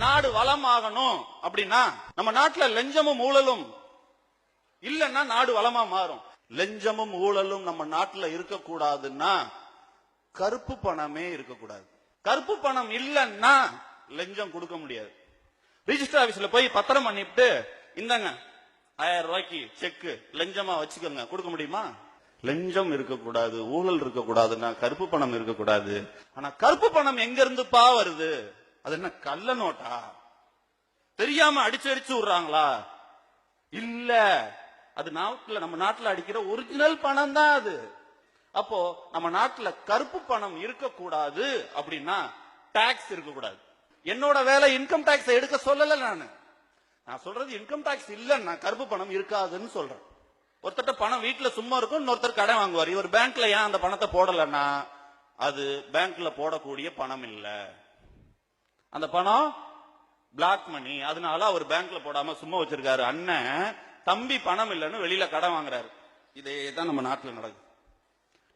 நாடு வளமாகணும் அப்படின்னா நம்ம நாட்டுல லஞ்சமும் ஊழலும் இல்லன்னா நாடு வளமா மாறும். லஞ்சமும் ஊழலும் நம்ம நாட்டுல இருக்கக்கூடாதுன்னா கருப்பு பணமே இருக்கக்கூடாது. கருப்பு பணம் இல்லன்னா லஞ்சம் கொடுக்க முடியாது. ரிஜிஸ்டர் ஆபீஸ்ல போய் பத்திரம் பண்ணிட்டு இந்தாங்க 1000 ரூபாய்க்கு செக் லஞ்சமா வச்சுக்கோங்க, கொடுக்க முடியுமா? லஞ்சம் இருக்கக்கூடாது, ஊழல் இருக்கக்கூடாதுன்னா கருப்பு பணம் இருக்கக்கூடாது. ஆனா கருப்பு பணம் எங்க இருந்துப்பா வருது? அது என்ன கள்ள நோட்டா? தெரியாம அடிச்சு அடிச்சு விடுறாங்களா? இல்ல, அது நம்ம நாட்டுல அடிக்கிற ஒரிஜினல் பணம் தான் அது. அப்போ நம்ம நாட்டுல கருப்பு பணம் இருக்கக்கூடாது அப்படின்னா டாக்ஸ் இருக்கக்கூடாது. என்னோட வேலை இன்கம் டாக்ஸ் எடுக்க சொல்லல. நான் சொல்றது இன்கம் டாக்ஸ் இல்லன்னா கருப்பு பணம் இருக்காதுன்னு சொல்றேன். ஒருத்தட்ட பணம் வீட்டுல சும்மா இருக்கும், இன்னொருத்தர் கடன் வாங்குவார். இவர் பேங்க்ல ஏன் அந்த பணத்தை போடலன்னா அது பேங்க்ல போடக்கூடிய பணம் இல்ல, அந்த பணம் பிளாக் மணி. அதனால அவர் பேங்க்ல போடாம சும்மா வச்சிருக்காரு. அண்ணன் தம்பி பணம் இல்லைன்னு வெளியில கடன் வாங்குறாரு. இதே தான் நம்ம நாட்டுல நடக்குது.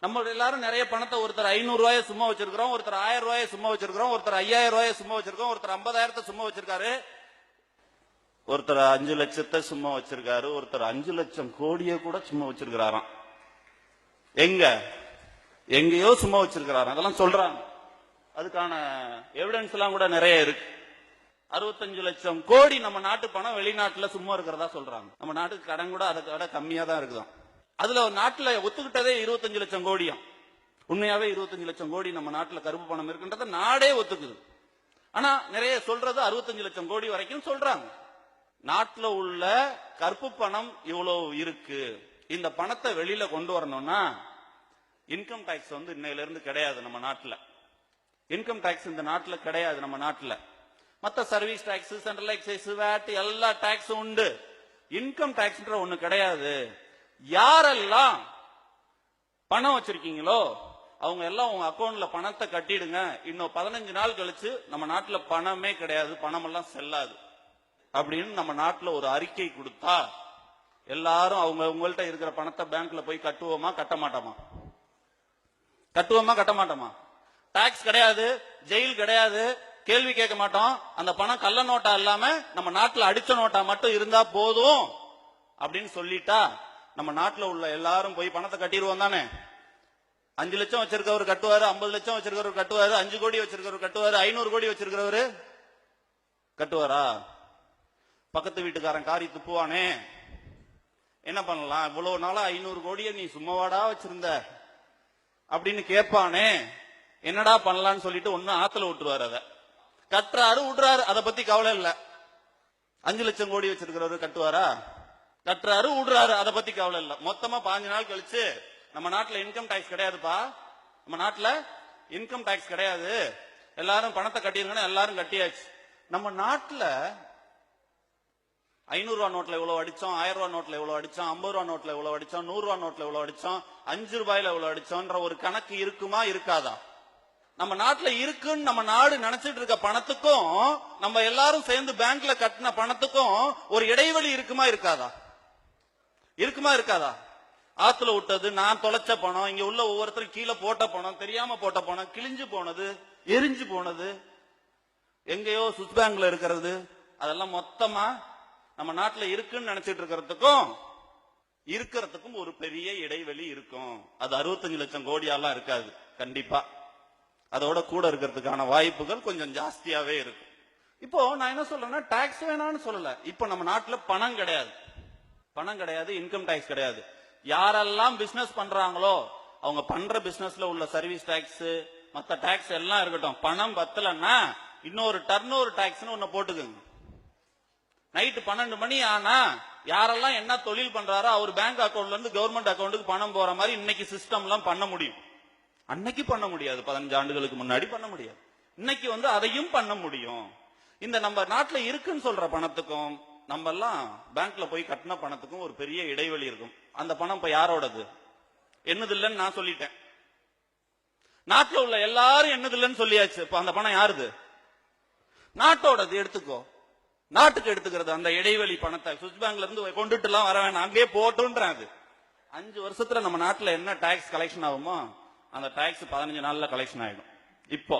நம்ம எல்லாரும் நிறைய பணத்தை ஒருத்தர் 500 ரூபாயை சும்மா வச்சிருக்கிறோம், ஒருத்தர் 1000 ரூபாயை சும்மா வச்சிருக்கிறோம், ஒருத்தர் 5000 ரூபாயை சும்மா வச்சிருக்கோம், ஒருத்தர் 50,000 சும்மா வச்சிருக்காரு, ஒருத்தர் 5 லட்சத்தை சும்மா வச்சிருக்காரு, ஒருத்தர் 5 லட்சம் கோடியை கூட சும்மா வச்சிருக்கிறாராம். எங்கேயோ சும்மா வச்சிருக்கிறாராம். அதெல்லாம் சொல்றாங்க. அதுக்கான எவிடன்ஸ் எல்லாம் கூட நிறைய இருக்கு. 65 லட்சம் கோடி நம்ம நாட்டு பணம் வெளிநாட்டுல சும்மா இருக்கிறதா சொல்றாங்க. நம்ம நாட்டுக்கு கடன் கூட அதை விட கம்மியா தான் இருக்குதான். அதுல ஒரு நாட்டுல ஒத்துக்கிட்டதே 25 லட்சம் கோடியும். உண்மையாவே 25 லட்சம் கோடி நம்ம நாட்டுல கருப்பு பணம் இருக்குன்றத நாடே ஒத்துக்குது. ஆனா நிறைய சொல்றது 65 லட்சம் கோடி வரைக்கும் சொல்றாங்க. நாட்டுல உள்ள கருப்பு பணம் இவ்வளவு இருக்கு. இந்த பணத்தை வெளியில கொண்டு வரணும்னா இன்கம் டாக்ஸ் இன்னையில இருந்து கிடையாது நம்ம நாட்டுல. இன்கம் டாக்ஸ் இந்த நாட்டுல கிடையாது நம்ம நாட்டுல. மத்த service tax, central excise, VAT எல்லா டாக்ஸும் உண்டு. இன்கம் டாக்ஸ் ஒண்ணு கிடையாது. யாரெல்லாம் பணம் வச்சிருக்கீங்களோ அவங்க எல்லாம் உங்க அக்கௌண்ட்ல பணத்தை கட்டிடுங்க. இன்னும் 15 நாள் கழிச்சு நம்ம நாட்டுல பணமே கிடையாது, பணம் எல்லாம் செல்லாது அப்படின்னு நம்ம நாட்டுல ஒரு அறிக்கை கொடுத்தா எல்லாரும் உங்கள்ட்ட இருக்கிற பணத்தை பேங்க்ல போய் கட்டுவோமா கட்ட மாட்டோமா? கட்டுவோமா கட்ட மாட்டோமா? டாக்ஸ் கிடையாது, ஜெயில் கிடையாது, கேள்வி கேட்க மாட்டோம். அந்த பணம் கள்ள நோட்டா இல்லாம நம்ம நாட்டுல அடிச்ச நோட்டா மட்டும் இருந்தா போதும் அப்படின்னு சொல்லிட்டா நம்ம நாட்டுல உள்ள எல்லாரும் போய் பணத்தை கட்டிடுவோம் தானே? 5 லட்சம் வச்சிருக்கவர் கட்டுவாரு, 50 லட்சம் வச்சிருக்கிறவர் கட்டுவாரு, 5 கோடி வச்சிருக்கிறவர் கட்டுவாரு, 500 கோடி வச்சிருக்கிறவரு கட்டுவாரா? பக்கத்து வீட்டுக்காரன் காரி துப்புவானே, என்ன பண்ணலாம்? இவ்வளவு நாளா 500 கோடியை நீ சும்மாவாடா வச்சிருந்த அப்படின்னு கேட்பானே, என்னடா பண்ணலான்னு சொல்லிட்டு ஒன்னு ஆத்துல விட்டுருவாரு. அதை கட்டுறாரு விடுறாரு, அதை பத்தி கவலை இல்ல. 5 லட்சம் கோடி வச்சிருக்கிறவரு கட்டுவாரா? கட்டுறாரு விடுறாரு, அதை பத்தி கவலை இல்ல. மொத்தமா 15 நாள் கழிச்சு நம்ம நாட்டுல இன்கம் டாக்ஸ் கிடையாதுப்பா, நம்ம நாட்டுல இன்கம் டாக்ஸ் கிடையாது, எல்லாரும் பணத்தை கட்டிருங்கன்னு எல்லாரும் கட்டியாச்சு. நம்ம நாட்டுல 500 ரூபா நோட்ல எவ்வளவு அடிச்சோம், 1000 ரூபா நோட்ல எவ்வளவு அடிச்சோம், 50 ரூபா நோட்ல எவ்வளவு அடிச்சோம், 100 ரூபா நோட்ல எவ்வளவு அடிச்சோம், 5 ரூபாயில எவ்வளவு அடிச்சோம்ன்ற ஒரு கணக்கு இருக்குமா இருக்காதா? நம்ம நாட்டுல இருக்குன்னு நம்ம நாடு நினைச்சிட்டு இருக்க பணத்துக்கும் நம்ம எல்லாரும் சேர்ந்து பேங்க்ல கட்டின பணத்துக்கும் ஒரு இடைவெளி இருக்குமா இருக்காதா? இருக்குமா இருக்காதா? ஆத்துல விட்டது, நான் தொலைச்ச பணம், இங்க உள்ள ஒவ்வொருத்தரும் கீழே போட்ட பணம், தெரியாம போட்ட பணம், கிழிஞ்சு போனது, எரிஞ்சு போனது, எங்கேயோ சுவிஸ் பேங்க்ல இருக்கிறது, அதெல்லாம் மொத்தமா நம்ம நாட்டுல இருக்குன்னு நினைச்சிட்டு இருக்கிறதுக்கும் ஒரு பெரிய இடைவெளி இருக்கும். அது 65 லட்சம் கோடியெல்லாம் இருக்காது கண்டிப்பா. அதோட கூட இருக்கிறதுக்கான வாய்ப்புகள் கொஞ்சம் ஜாஸ்தியாவே இருக்கு. இப்போ நான் என்ன சொல்றேன்னா, டாக்ஸ் வேணாம்னு சொல்லல. இப்போ நம்ம நாட்டுல பணம் கிடையாது, இன்கம் டாக்ஸ் கிடையாது. யாரெல்லாம் பிசினஸ் பண்றாங்களோ அவங்க பண்ற பிசினஸ்ல உள்ள சர்வீஸ் டாக்ஸ், மத்த டாக்ஸ் எல்லாம் இருக்கட்டும். பணம் பத்தலன்னா இன்னொரு டர்ன் ஓவர் டாக்ஸ் ஒண்ணு போட்டுக்கோங்க. நைட்டு 12 மணி ஆனா யாரெல்லாம் என்ன தொழில் பண்றாரோ அவர் பேங்க் அக்கௌண்ட்ல இருந்து கவர்மெண்ட் அக்கௌண்ட்டுக்கு பணம் போற மாதிரி இன்னைக்கு சிஸ்டம் எல்லாம் பண்ண முடியும். அன்னைக்கு பண்ண முடியாது, 15 ஆண்டுகளுக்கு முன்னாடி பண்ண முடியாது. இன்னைக்கு அதையும் பண்ண முடியும். இந்த நம்ம நாட்டுல இருக்குன்னு சொல்ற பணத்துக்கும் நம்ம எல்லாம் பேங்க்ல போய் கட்டின பணத்துக்கும் ஒரு பெரிய இடைவெளி இருக்கும். அந்த பணம் இப்ப யாரோடது? என்னது இல்லைன்னு நான் சொல்லிட்டேன். நாட்டுல உள்ள எல்லாரும் என்னது இல்லைன்னு சொல்லியாச்சு. இப்ப அந்த பணம் யாருது? நாட்டோடது. எடுத்துக்கோ, நாட்டுக்கு எடுத்துக்கிறது அந்த இடைவெளி பணத்தை. சுவிஸ் பேங்க்ல இருந்து கொண்டுட்டு எல்லாம் வர வேணாம், அங்கேயே போட்டுன்றாது. 5 வருஷத்துல நம்ம நாட்டுல என்ன டாக்ஸ் கலெக்ஷன் ஆகுமோ அந்த டாக்ஸ் 15 நாள்ல கலெக்ஷன் ஆயிடும். இப்போ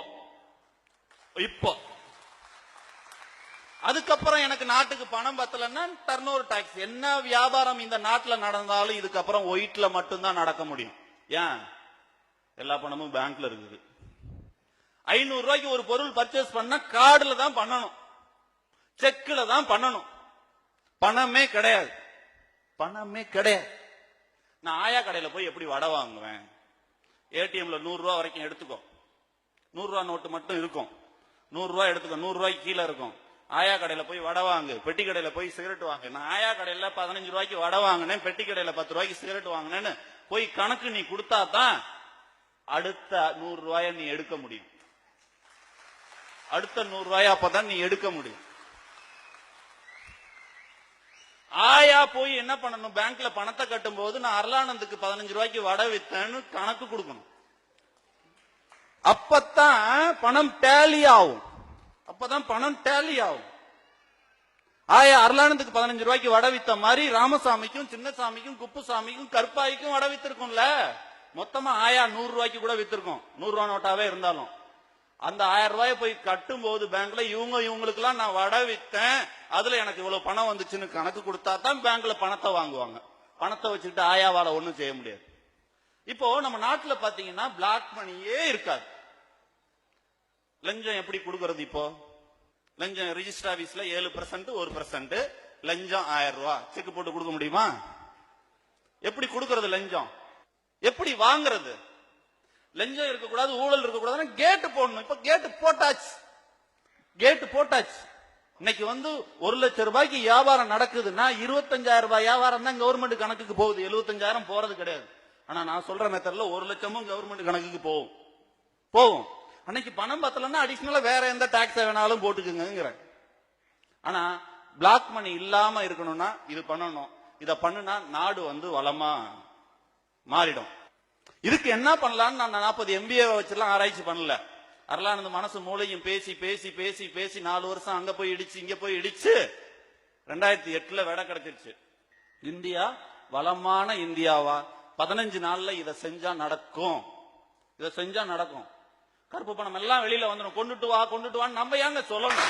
அதுக்கப்புறம் எனக்கு நாட்டுக்கு பணம் பத்தலன்னா டர்ன் ஓவர் டாக்ஸ். என்ன வியாபாரம் இந்த நாட்டுல நடந்தாலும் இதுக்கப்புறம் ஒயிட்ல மட்டும்தான் நடக்க முடியும். ஏன்? எல்லா பணமும் பேங்க்ல இருக்குது. 500 ரூபாய்க்கு ஒரு பொருள் பர்ச்சேஸ் பண்ணா கார்டுல தான் பண்ணணும், செக்ல தான் பண்ணணும். பணமே கிடையாது, பணமே கிடையாது. நான் ஆயா கடையில போய் எப்படி வடை வாங்குவேன்? ஏடிஎம்ல 100 ரூபாய் வரைக்கும் எடுத்துக்கோ, 100 ரூபாய் நோட்டு மட்டும் இருக்கும், 100 ரூபாய் எடுத்துக்கோ, 100 ரூபாய்க்கு கீழே இருக்கும். ஆயா கடையில போய் வடை வாங்கு, பெட்டி கடையில போய் சிகரெட் வாங்கு. நான் ஆயா கடையில 15 ரூபாய்க்கு வடை வாங்கினேன், பெட்டி கடையில 10 ரூபாய்க்கு சிகரெட் வாங்கினேன்னு போய் கணக்கு நீ கொடுத்தா தான் அடுத்த 100 ரூபாய நீ எடுக்க முடியும். அடுத்த 100 ரூபாய் அப்பதான் நீ எடுக்க முடியும். ஆயா போய் என்ன பண்ணணும்? பேங்க்ல பணத்தை கட்டும் போது நான் அருளானந்துக்கு 15 ரூபாய்க்கு வடை வித்தேன்னு கணக்கு கொடுக்கணும். அப்பதான் பணம் டேலி ஆகும், அப்பதான் பணம் டேலி ஆகும். ஆயா அருளானந்துக்கு 15 ரூபாய்க்கு வடை வித்த மாதிரி ராமசாமிக்கும் சின்னசாமிக்கும் குப்புசாமிக்கும் கற்பாய்க்கும் வடை வித்திருக்கும்ல. மொத்தமா ஆயா 100 ரூபாய்க்கு கூட வித்திருக்கும், 100 ரூபாய் நோட்டாவே இருந்தாலும். அந்த 1000 ரூபாய் போய் கட்டும் போது பேங்க்ல இவங்களுக்கு எல்லாம் நான் வடை வித்தேன், அதுல எனக்கு இவ்வளவு பணம் வந்துச்சுன்னு கணக்கு கொடுத்தா தான் பேங்க்ல பணத்தை வாங்குவாங்க. பணத்தை வச்சுக்கிட்டு ஆயாவால ஒண்ணும் செய்ய முடியாது. இப்போ நம்ம நாட்டுல பாத்தீங்கன்னா பிளாக் மணியே இருக்காது. லஞ்சம் எப்படி கொடுக்கறது? இப்போ லஞ்சம் ரிஜிஸ்டர் ஆபீஸ்ல 7% 1% லஞ்சம் 1000 ரூபாய் செக் போட்டு கொடுக்க முடியுமா? எப்படி கொடுக்கறது லஞ்சம்? எப்படி வாங்குறது? லஞ்சம் இருக்கக்கூடாது, ஊழல் இருக்கக்கூடாது, கேட்டு போடணும். இப்ப கேட்டு போட்டாச்சு, கேட்டு போட்டாச்சு. இன்னைக்கு 1 லட்சம் ரூபாய்க்கு வியாபாரம் நடக்குதுன்னா 25,000 ரூபாய் வியாபாரம் தான் கவர்மெண்ட் கணக்குக்கு போகுது, 75,000 போறது கிடையாது. ஆனா நான் சொல்ற மெத்தட்ல 1 லட்சமும் கவர்மெண்ட் கணக்குக்கு போகும். அன்னைக்கு பணம் பத்தலன்னா அடிஷனலா வேற எந்த டாக்ஸ் வேணாலும் போட்டுக்குங்க. ஆனா பிளாக் மணி இல்லாம இருக்கணும்னா இது பண்ணணும். இத பண்ணுனா நாடு வளமா மாறிடும். இதுக்கு என்ன பண்ணலாம்னு நான் 40 MBA வச்சுலாம் ஆராய்ச்சி பண்ணல. அருளானந்த மனசு மூளையும் பேசி பேசி பேசி பேசி 4 வருஷம் அங்க போய் இடிச்சு இங்க போய் இடிச்சு 2008 விட கிடைச்சிருச்சு. இந்தியா வளமான இந்தியாவா 15 நாள்ல இதை செஞ்சா நடக்கும், இதை செஞ்சா நடக்கும். கருப்பு பணம் எல்லாம் வெளியில வந்துடும். கொண்டுட்டு வான்னு நம்ம ஏங்க சொல்லணும்?